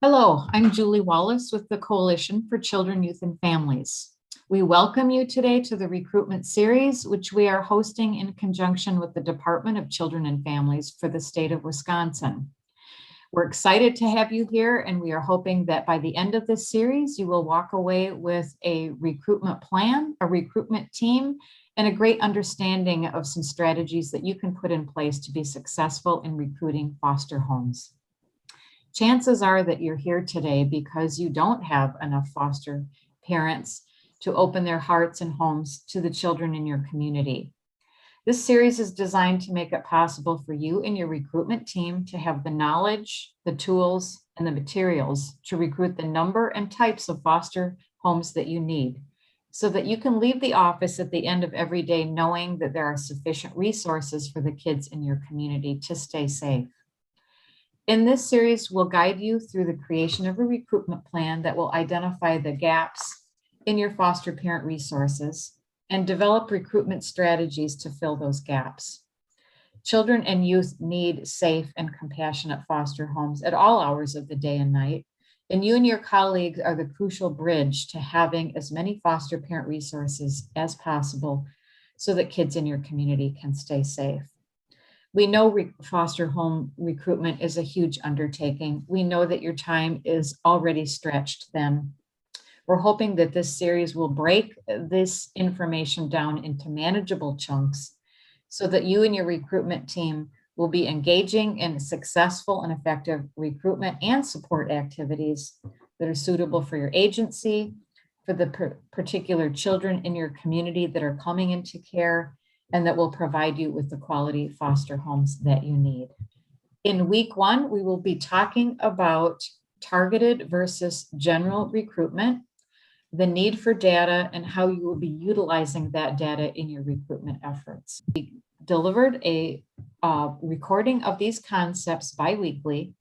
Hello, I'm Julie Wallace with the Coalition for Children, Youth, and Families. We welcome you today to the recruitment series, which we are hosting in conjunction with the Department of Children and Families for the state of Wisconsin. We're excited to have you here, and we are hoping that by the end of this series, you will walk away with a recruitment plan, a recruitment team, and a great understanding of some strategies that you can put in place to be successful in recruiting foster homes. Chances are that you're here today because you don't have enough foster parents to open their hearts and homes to the children in your community. This series is designed to make it possible for you and your recruitment team to have the knowledge, the tools, and the materials to recruit the number and types of foster homes that you need, so that you can leave the office at the end of every day knowing that there are sufficient resources for the kids in your community to stay safe. In this series, we'll guide you through the creation of a recruitment plan that will identify the gaps in your foster parent resources and develop recruitment strategies to fill those gaps. Children and youth need safe and compassionate foster homes at all hours of the day and night, and you and your colleagues are the crucial bridge to having as many foster parent resources as possible so that kids in your community can stay safe. We know foster home recruitment is a huge undertaking. We know that your time is already stretched thin. We're hoping that this series will break this information down into manageable chunks so that you and your recruitment team will be engaging in successful and effective recruitment and support activities that are suitable for your agency, for the particular children in your community that are coming into care, and that will provide you with the quality foster homes that you need. In week one, we will be talking about targeted versus general recruitment, the need for data, and how you will be utilizing that data in your recruitment efforts. We delivered a recording of these concepts bi-weekly,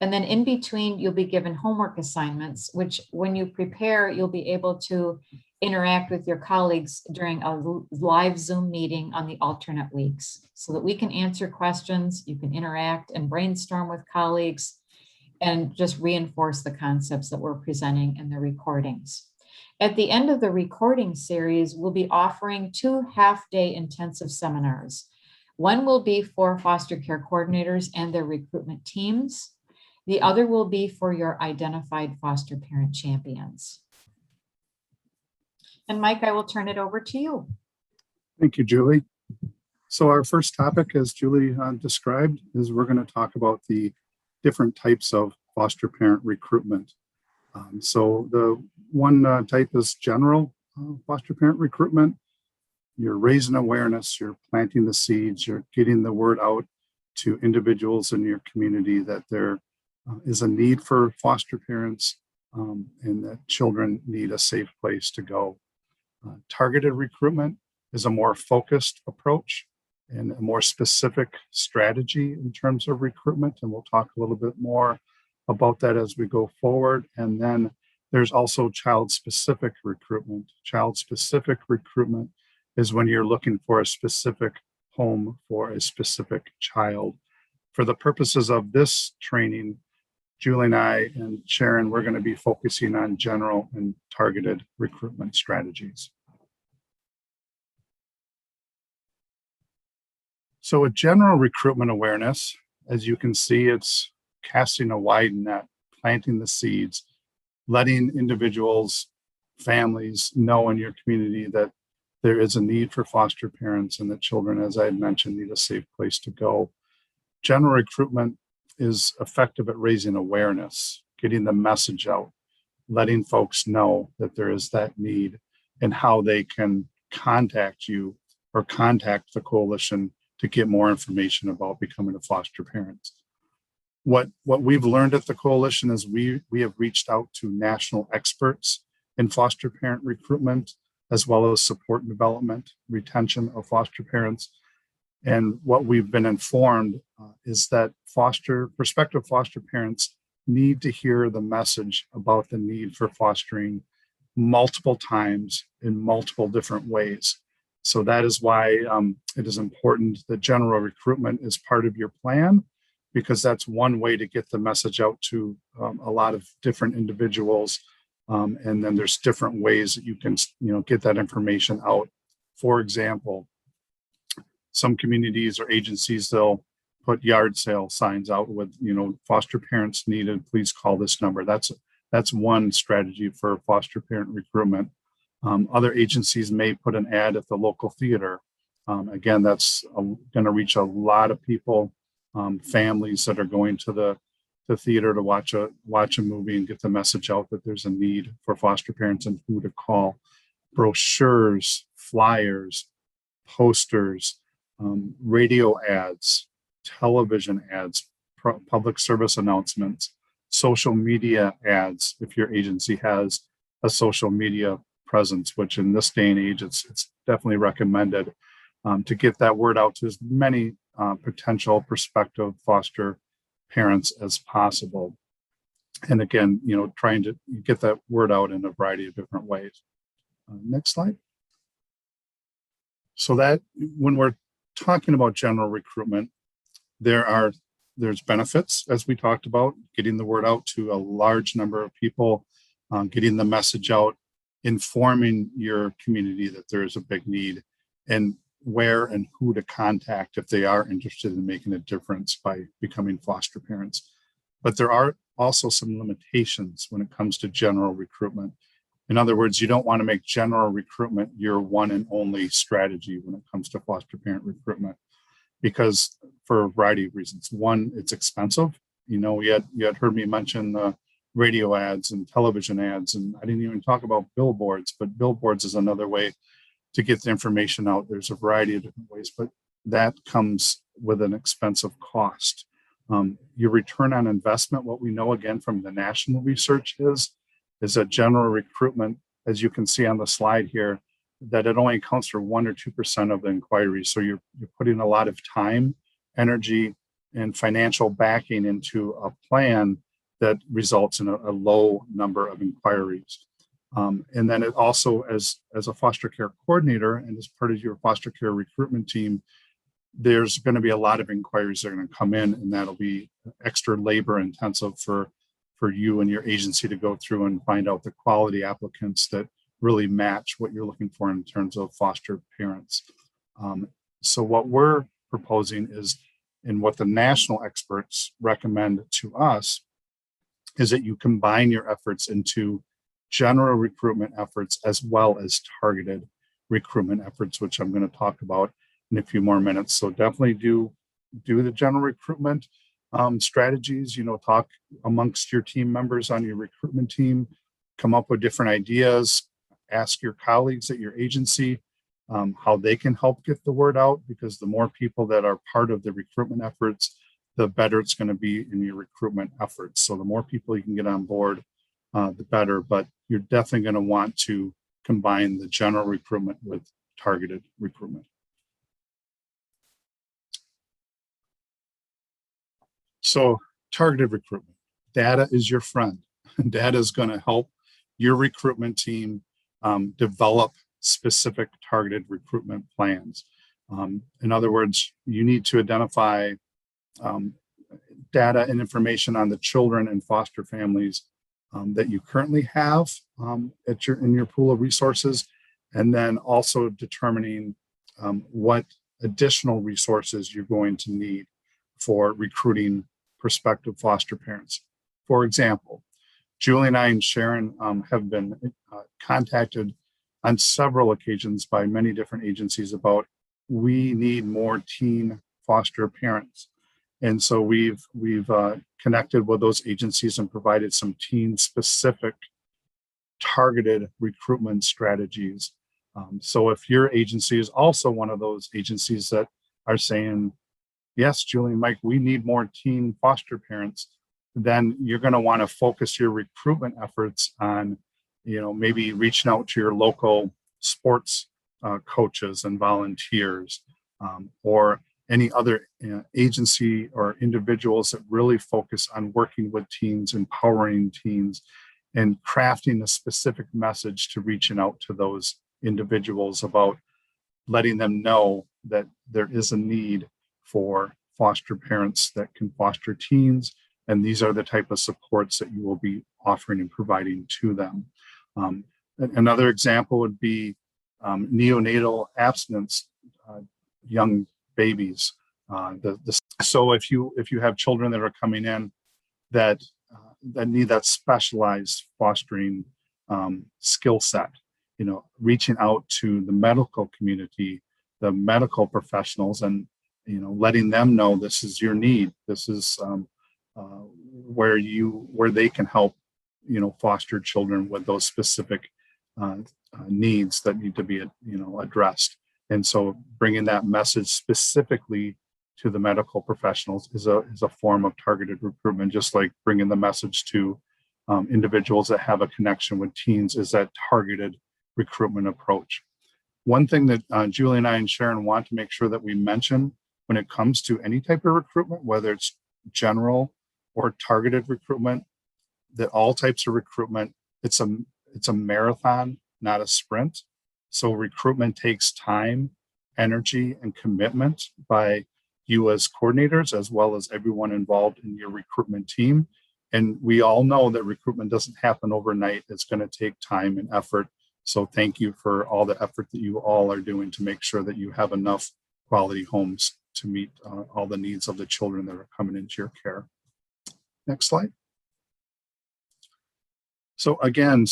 and then in between, you'll be given homework assignments, which when you prepare, you'll be able to interact with your colleagues during a live Zoom meeting on the alternate weeks so that we can answer questions, you can interact and brainstorm with colleagues and just reinforce the concepts that we're presenting in the recordings. At the end of the recording series, we'll be offering 2 half-day intensive seminars. One will be for foster care coordinators and their recruitment teams. The other will be for your identified foster parent champions. And Mike, I will turn it over to you. Thank you, Julie. So our first topic, as Julie described, is we're going to talk about the different types of foster parent recruitment. So the one type is general foster parent recruitment. You're raising awareness, you're planting the seeds, you're getting the word out to individuals in your community that there is a need for foster parents and that children need a safe place to go. Targeted recruitment is a more focused approach and a more specific strategy in terms of recruitment. And we'll talk a little bit more about that as we go forward. And then there's also child-specific recruitment. Child-specific recruitment is when you're looking for a specific home for a specific child. For the purposes of this training, Julie and I and Sharon, we're going to be focusing on general and targeted recruitment strategies. So with general recruitment awareness, as you can see, it's casting a wide net, planting the seeds, letting individuals, families know in your community that there is a need for foster parents and that children, as I had mentioned, need a safe place to go. General recruitment is effective at raising awareness, getting the message out, letting folks know that there is that need and how they can contact you or contact the coalition to get more information about becoming a foster parent. What we've learned at the coalition is we have reached out to national experts in foster parent recruitment, as well as support and development, retention of foster parents. And what we've been informed is that prospective foster parents need to hear the message about the need for fostering multiple times in multiple different ways. So that is why it is important that general recruitment is part of your plan because that's one way to get the message out to a lot of different individuals. And then there's different ways that you can, get that information out. For example, some communities or agencies, they'll put yard sale signs out with, foster parents needed, please call this number. That's one strategy for foster parent recruitment. Other agencies may put an ad at the local theater. Again, that's going to reach a lot of people, families that are going to the theater to watch a movie and get the message out that there's a need for foster parents and who to call. Brochures, flyers, posters, radio ads, television ads, public service announcements, social media ads, if your agency has a social media presence, which in this day and age, it's definitely recommended to get that word out to as many potential prospective foster parents as possible. And again, trying to get that word out in a variety of different ways. Next slide. So that when we're talking about general recruitment, there's benefits, as we talked about, getting the word out to a large number of people, getting the message out, informing your community that there is a big need, and where and who to contact if they are interested in making a difference by becoming foster parents. But there are also some limitations when it comes to general recruitment. In other words, you don't want to make general recruitment your one and only strategy when it comes to foster parent recruitment, because for a variety of reasons. One, it's expensive. You had heard me mention radio ads and television ads, and I didn't even talk about billboards, but billboards is another way to get the information out. There's a variety of different ways, but that comes with an expensive cost. Your return on investment, what we know again from the national research is that general recruitment, as you can see on the slide here, that it only accounts for 1 or 2% of the inquiries. So you're putting a lot of time, energy, and financial backing into a plan that results in a low number of inquiries. And then it also, as a foster care coordinator and as part of your foster care recruitment team, there's going to be a lot of inquiries that are going to come in, and that'll be extra labor intensive for you and your agency to go through and find out the quality applicants that really match what you're looking for in terms of foster parents. So what we're proposing is, and what the national experts recommend to us, is that you combine your efforts into general recruitment efforts as well as targeted recruitment efforts, which I'm going to talk about in a few more minutes. So definitely do the general recruitment strategies, talk amongst your team members on your recruitment team, come up with different ideas, ask your colleagues at your agency how they can help get the word out, because the more people that are part of the recruitment efforts, the better it's going to be in your recruitment efforts. So the more people you can get on board, the better, but you're definitely going to want to combine the general recruitment with targeted recruitment. So targeted recruitment, data is your friend. Data is going to help your recruitment team develop specific targeted recruitment plans. In other words, you need to identify data and information on the children and foster families that you currently have in your pool of resources, and then also determining what additional resources you're going to need for recruiting prospective foster parents. For example, Julie and I and Sharon have been contacted on several occasions by many different agencies about, we need more teen foster parents. And so we've connected with those agencies and provided some teen specific targeted recruitment strategies. So if your agency is also one of those agencies that are saying, yes, Julie and Mike, we need more teen foster parents, then you're going to want to focus your recruitment efforts on, maybe reaching out to your local sports coaches and volunteers, or any other agency or individuals that really focus on working with teens, empowering teens, and crafting a specific message to reaching out to those individuals about letting them know that there is a need for foster parents that can foster teens, and these are the type of supports that you will be offering and providing to them. Another example would be neonatal abstinence, young babies. So if you have children that are coming in that need that specialized fostering skill set, reaching out to the medical community, the medical professionals, and letting them know this is your need. This is where they can help foster children with those specific needs that need to be addressed. And so bringing that message specifically to the medical professionals is a form of targeted recruitment, just like bringing the message to individuals that have a connection with teens is that targeted recruitment approach. One thing that Julie and I and Sharon want to make sure that we mention when it comes to any type of recruitment, whether it's general or targeted recruitment, that all types of recruitment, it's a marathon, not a sprint. So recruitment takes time, energy, and commitment by you as coordinators, as well as everyone involved in your recruitment team. And we all know that recruitment doesn't happen overnight. It's going to take time and effort. So thank you for all the effort that you all are doing to make sure that you have enough quality homes to meet all the needs of the children that are coming into your care. Next slide. So again,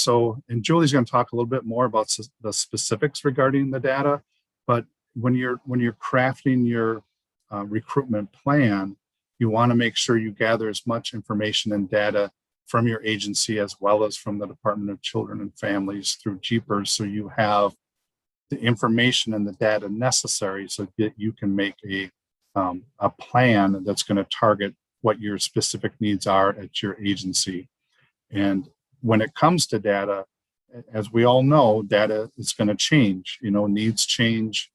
and Julie's going to talk a little bit more about the specifics regarding the data, but when you're crafting your recruitment plan, you want to make sure you gather as much information and data from your agency as well as from the Department of Children and Families through JEEPers, so you have the information and the data necessary so that you can make a plan that's going to target what your specific needs are at your agency. And when it comes to data, as we all know, data is going to change. Needs change.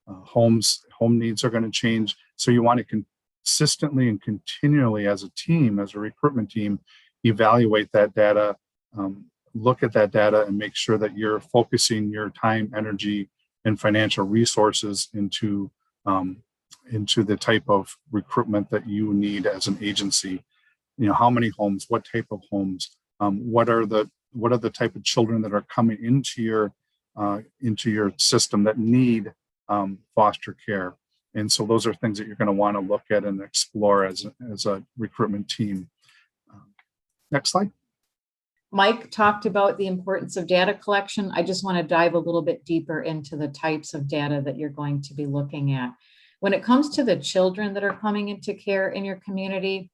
Home needs are going to change. So you want to consistently and continually, as a team, as a recruitment team, evaluate that data, look at that data, and make sure that you're focusing your time, energy, and financial resources into the type of recruitment that you need as an agency. How many homes, what type of homes, what are the type of children that are coming into your system that need foster care. And so those are things that you're going to want to look at and explore as a recruitment team. Next slide. Mike talked about the importance of data collection. I just want to dive a little bit deeper into the types of data that you're going to be looking at. When it comes to the children that are coming into care in your community,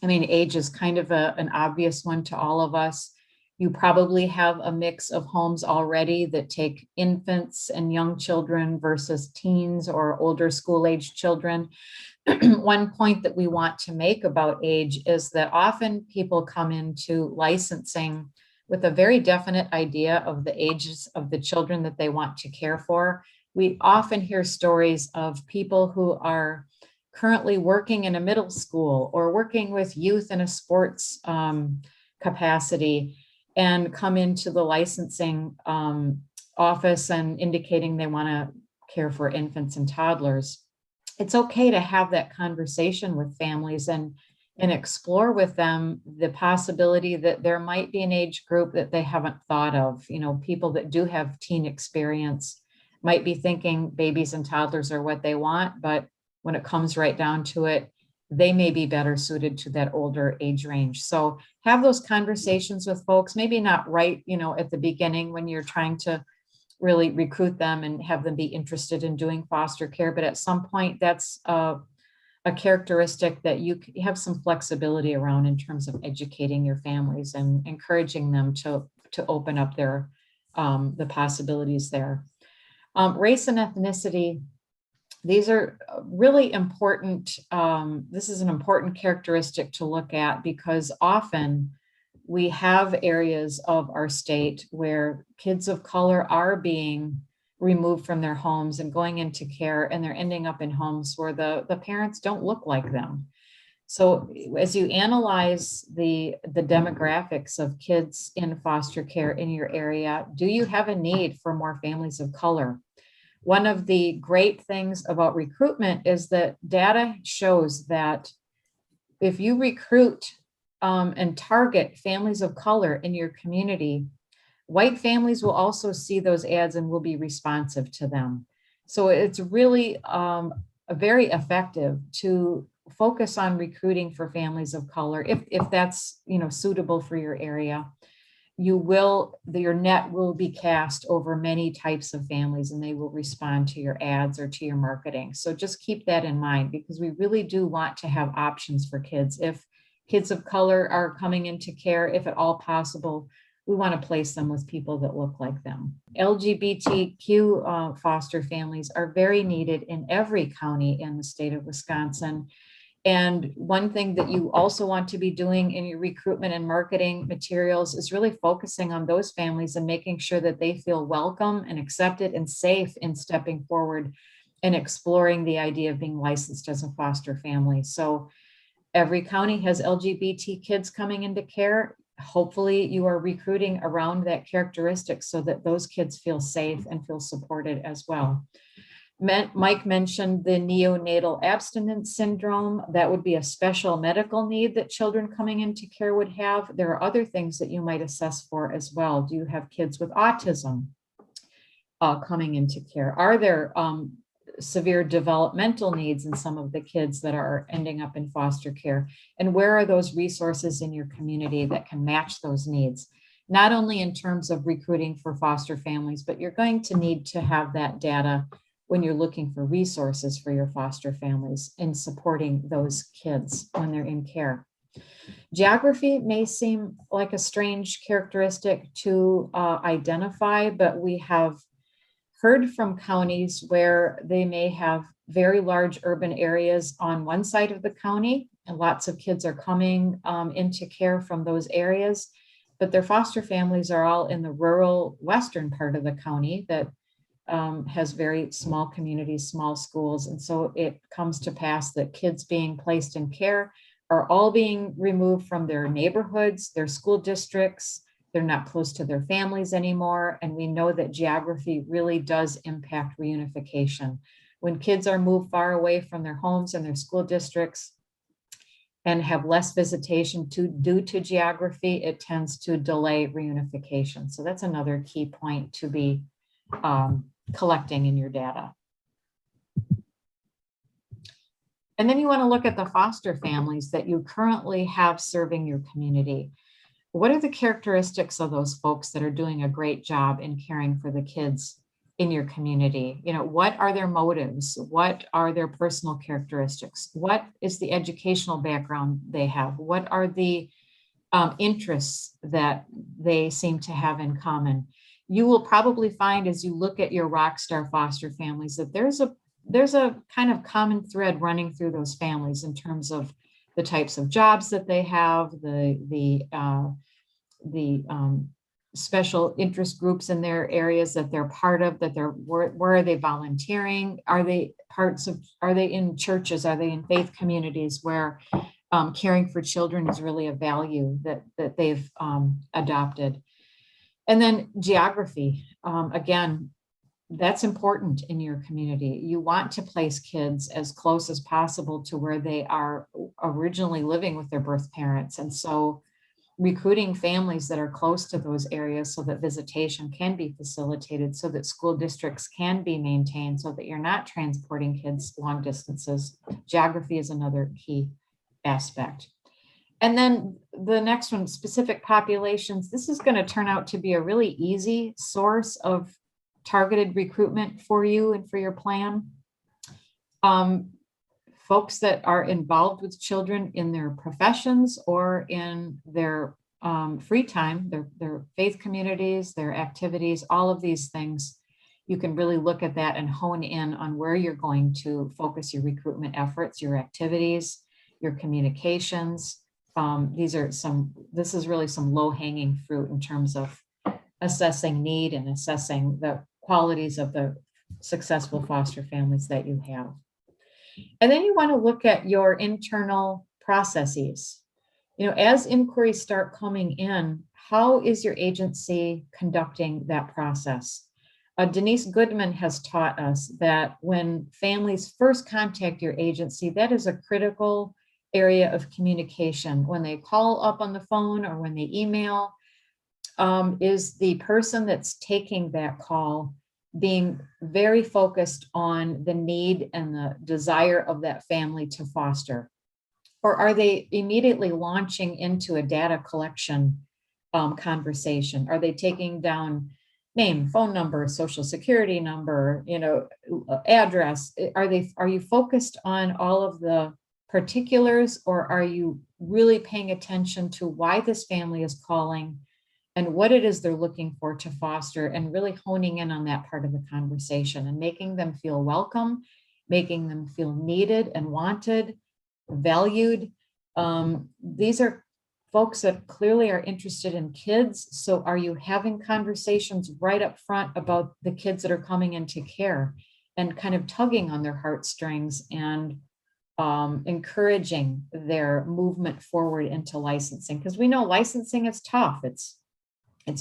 age is kind of an obvious one to all of us. You probably have a mix of homes already that take infants and young children versus teens or older school-age children. One point that we want to make about age is that often people come into licensing with a very definite idea of the ages of the children that they want to care for. We often hear stories of people who are currently working in a middle school or working with youth in a sports capacity and come into the licensing office and indicating they want to care for infants and toddlers. It's okay to have that conversation with families and explore with them the possibility that there might be an age group that they haven't thought of. People that do have teen experience might be thinking babies and toddlers are what they want, but when it comes right down to it, they may be better suited to that older age range. So have those conversations with folks, maybe not right, at the beginning when you're trying to really recruit them and have them be interested in doing foster care. But at some point, that's a characteristic that you have some flexibility around in terms of educating your families and encouraging them to open up their the possibilities there. Race and ethnicity. These are really important. This is an important characteristic to look at because often we have areas of our state where kids of color are being removed from their homes and going into care, and they're ending up in homes where the parents don't look like them. So as you analyze the demographics of kids in foster care in your area, do you have a need for more families of color? One of the great things about recruitment is that data shows that if you recruit and target families of color in your community, white families will also see those ads and will be responsive to them. So it's really very effective to focus on recruiting for families of color if that's suitable for your area. Your net will be cast over many types of families and they will respond to your ads or to your marketing. So just keep that in mind, because we really do want to have options for kids. If kids of color are coming into care, if at all possible, we want to place them with people that look like them. LGBTQ foster families are very needed in every county in the state of Wisconsin. And one thing that you also want to be doing in your recruitment and marketing materials is really focusing on those families and making sure that they feel welcome and accepted and safe in stepping forward and exploring the idea of being licensed as a foster family. So every county has LGBT kids coming into care. Hopefully you are recruiting around that characteristic so that those kids feel safe and feel supported as well. Mike mentioned the neonatal abstinence syndrome. That would be a special medical need that children coming into care would have. There are other things that you might assess for as well. Do you have kids with autism coming into care? Are there severe developmental needs in some of the kids that are ending up in foster care? And where are those resources in your community that can match those needs? Not only in terms of recruiting for foster families, but you're going to need to have that data when you're looking for resources for your foster families and supporting those kids when they're in care. Geography may seem like a strange characteristic to identify, but we have heard from counties where they may have very large urban areas on one side of the county, and lots of kids are coming into care from those areas, but their foster families are all in the rural western part of the county that has very small communities, small schools. And so it comes to pass that kids being placed in care are all being removed from their neighborhoods, their school districts. They're not close to their families anymore. And we know that geography really does impact reunification. When kids are moved far away from their homes and their school districts and have less visitation due to geography, it tends to delay reunification. So that's another key point to be collecting in your data. And then you want to look at the foster families that you currently have serving your community. What are the characteristics of those folks that are doing a great job in caring for the kids in your community? What are their motives? What are their personal characteristics? What is the educational background they have? What are the interests that they seem to have in common? You will probably find as you look at your rockstar foster families that there's a kind of common thread running through those families in terms of the types of jobs that they have, the special interest groups in their areas that they're part of, where are they volunteering? Are they in churches? Are they in faith communities where caring for children is really a value that they've adopted? And then geography, again, that's important in your community. You want to place kids as close as possible to where they are originally living with their birth parents. And so recruiting families that are close to those areas so that visitation can be facilitated, so that school districts can be maintained, so that you're not transporting kids long distances. Geography is another key aspect. And then the next one, specific populations. This is going to turn out to be a really easy source of targeted recruitment for you and for your plan. Folks that are involved with children in their professions or in their free time, their faith communities, their activities, all of these things, you can really look at that and hone in on where you're going to focus your recruitment efforts, your activities, your communications. This is really some low-hanging fruit in terms of assessing need and assessing the qualities of the successful foster families that you have. And then you want to look at your internal processes. As inquiries start coming in, how is your agency conducting that process? Denise Goodman has taught us that when families first contact your agency, that is a critical area of communication. When they call up on the phone or when they email, is the person that's taking that call being very focused on the need and the desire of that family to foster? Or are they immediately launching into a data collection conversation? Are they taking down name, phone number, social security number, address? Are you focused on all of the particulars, or are you really paying attention to why this family is calling and what it is they're looking for to foster, and really honing in on that part of the conversation and making them feel welcome, making them feel needed and wanted, valued? These are folks that clearly are interested in kids. So are you having conversations right up front about the kids that are coming into care and kind of tugging on their heartstrings and encouraging their movement forward into licensing? Because we know licensing is tough. It's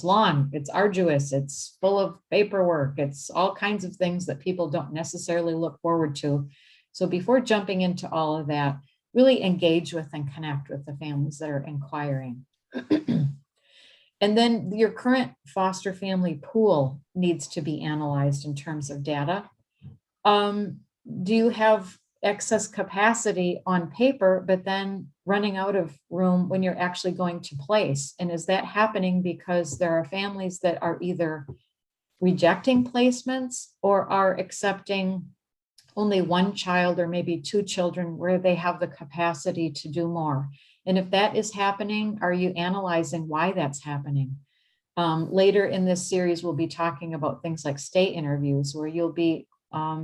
long, it's arduous, it's full of paperwork, it's all kinds of things that people don't necessarily look forward to. So before jumping into all of that, really engage with and connect with the families that are inquiring. And then your current foster family pool needs to be analyzed in terms of data. Do you have excess capacity on paper, but then running out of room when you're actually going to place? And is that happening because there are families that are either rejecting placements or are accepting only one child or maybe two children where they have the capacity to do more? And if that is happening, are you analyzing why that's happening? Later in this series, we'll be talking about things like stay interviews, where you'll be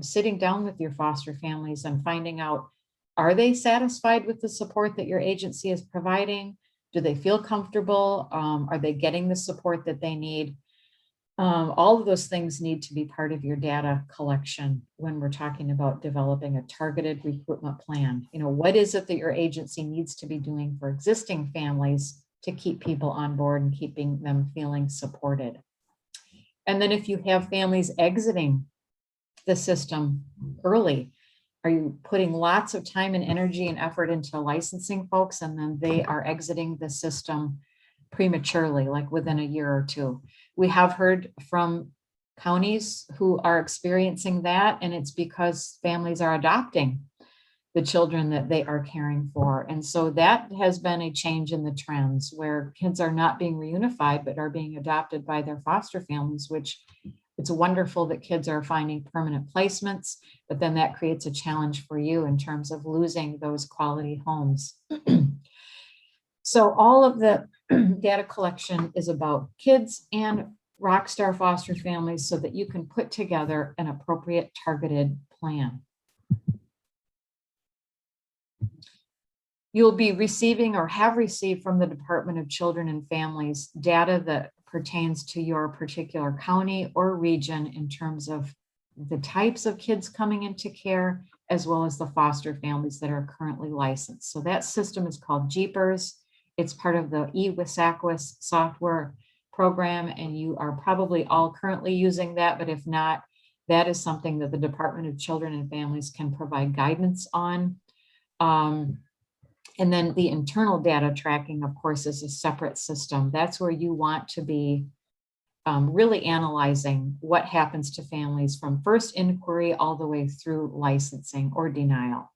sitting down with your foster families and finding out, are they satisfied with the support that your agency is providing? Do they feel comfortable? Are they getting the support that they need? All of those things need to be part of your data collection when we're talking about developing a targeted recruitment plan. What is it that your agency needs to be doing for existing families to keep people on board and keeping them feeling supported? And then if you have families exiting the system early, are you putting lots of time and energy and effort into licensing folks, and then they are exiting the system prematurely, like within a year or two? We have heard from counties who are experiencing that, and it's because families are adopting the children that they are caring for. And so that has been a change in the trends, where kids are not being reunified, but are being adopted by their foster families, which it's wonderful that kids are finding permanent placements, but then that creates a challenge for you in terms of losing those quality homes. So all of the data collection is about kids and rockstar foster families so that you can put together an appropriate targeted plan. You'll be receiving or have received from the Department of Children and Families data that pertains to your particular county or region in terms of the types of kids coming into care, as well as the foster families that are currently licensed. So that system is called Jeepers. It's part of the eWSAQUIS software program, and you are probably all currently using that, but if not, that is something that the Department of Children and Families can provide guidance on. And then the internal data tracking, of course, is a separate system. That's where you want to be really analyzing what happens to families from first inquiry all the way through licensing or denial.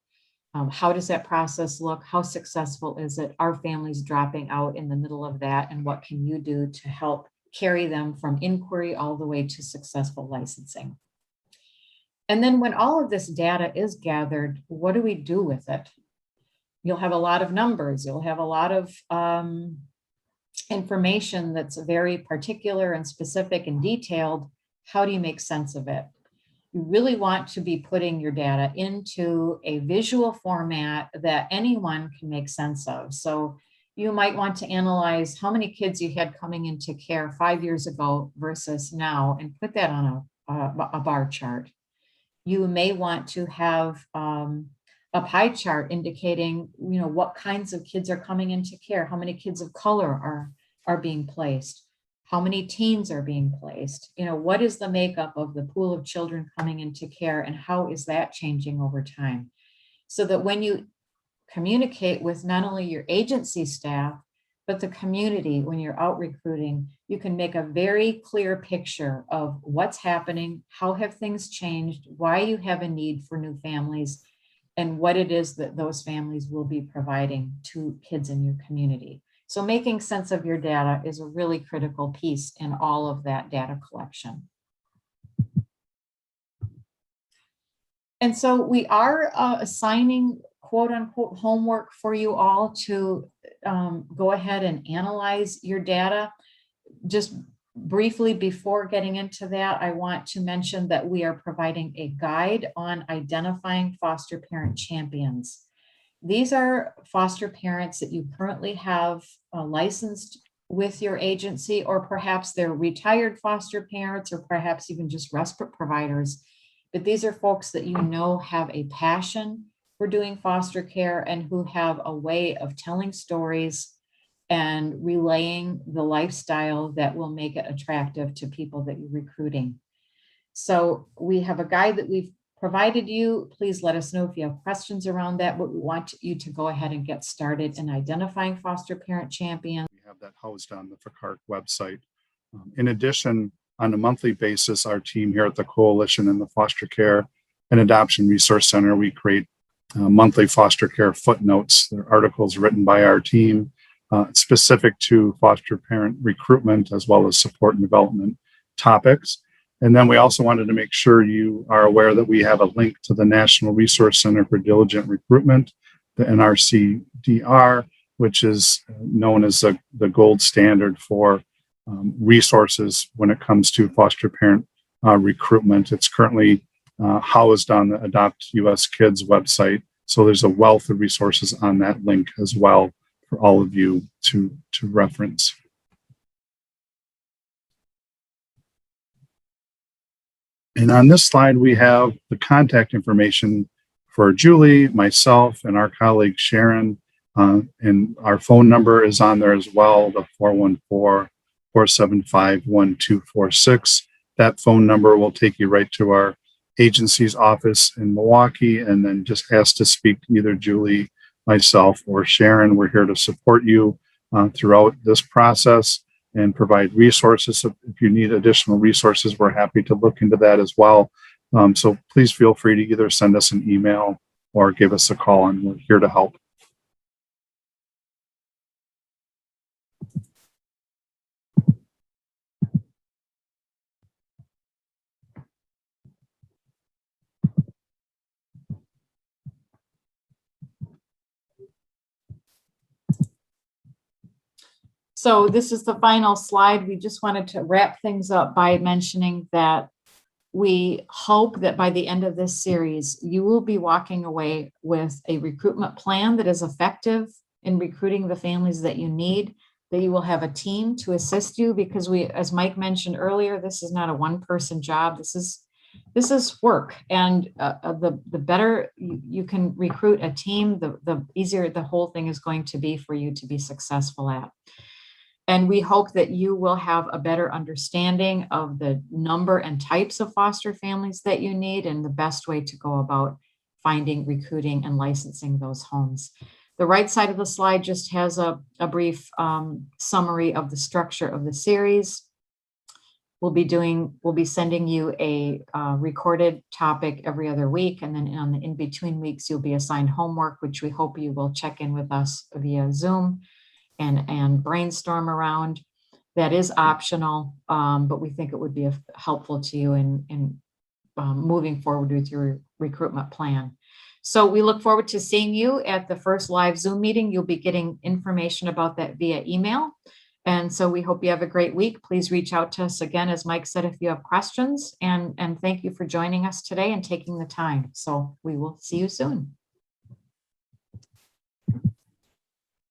How does that process look? How successful is it? Are families dropping out in the middle of that? And what can you do to help carry them from inquiry all the way to successful licensing? And then when all of this data is gathered, what do we do with it? You'll have a lot of numbers. You'll have a lot of information that's very particular and specific and detailed. How do you make sense of it? You really want to be putting your data into a visual format that anyone can make sense of. So you might want to analyze how many kids you had coming into care 5 years ago versus now, and put that on a bar chart. You may want to have a pie chart indicating, what kinds of kids are coming into care, how many kids of color are being placed, how many teens are being placed, what is the makeup of the pool of children coming into care, and how is that changing over time? So that when you communicate with not only your agency staff, but the community, when you're out recruiting, you can make a very clear picture of what's happening, how have things changed, why you have a need for new families, and what it is that those families will be providing to kids in your community. So making sense of your data is a really critical piece in all of that data collection. And so we are assigning quote unquote homework for you all to go ahead and analyze your data. Just briefly before getting into that, I want to mention that we are providing a guide on identifying foster parent champions. These are foster parents that you currently have licensed with your agency, or perhaps they're retired foster parents, or perhaps even just respite providers. But these are folks that have a passion for doing foster care and who have a way of telling stories and relaying the lifestyle that will make it attractive to people that you're recruiting. So we have a guide that we've provided you. Please let us know if you have questions around that, but we want you to go ahead and get started in identifying foster parent champions. We have that housed on the FCARC website. In addition, on a monthly basis, our team here at the Coalition and the Foster Care and Adoption Resource Center, we create monthly foster care footnotes. They're articles written by our team specific to foster parent recruitment as well as support and development topics. And then we also wanted to make sure you are aware that we have a link to the National Resource Center for Diligent Recruitment, the NRCDR, which is known as the gold standard for resources when it comes to foster parent recruitment. It's currently housed on the Adopt US Kids website. So there's a wealth of resources on that link as well for all of you to reference. And on this slide, we have the contact information for Julie, myself, and our colleague Sharon. And our phone number is on there as well, the 414-475-1246. That phone number will take you right to our agency's office in Milwaukee, and then just ask to speak to either Julie, myself, or Sharon. We're here to support you throughout this process and provide resources. If you need additional resources, we're happy to look into that as well. So please feel free to either send us an email or give us a call, and we're here to help. So this is the final slide. We just wanted to wrap things up by mentioning that we hope that by the end of this series, you will be walking away with a recruitment plan that is effective in recruiting the families that you need, that you will have a team to assist you, because as Mike mentioned earlier, this is not a one-person job. This is work. And the better you can recruit a team, the easier the whole thing is going to be for you to be successful at. And we hope that you will have a better understanding of the number and types of foster families that you need and the best way to go about finding, recruiting, and licensing those homes. The right side of the slide just has a brief summary of the structure of the series. We'll be sending you a recorded topic every other week, and then on the in-between weeks, you'll be assigned homework, which we hope you will check in with us via Zoom and brainstorm around. That is optional, but we think it would be helpful to you in moving forward with your recruitment plan. So we look forward to seeing you at the first live Zoom meeting. You'll be getting information about that via email. And so we hope you have a great week. Please reach out to us again, as Mike said, if you have questions. And thank you for joining us today and taking the time. So we will see you soon.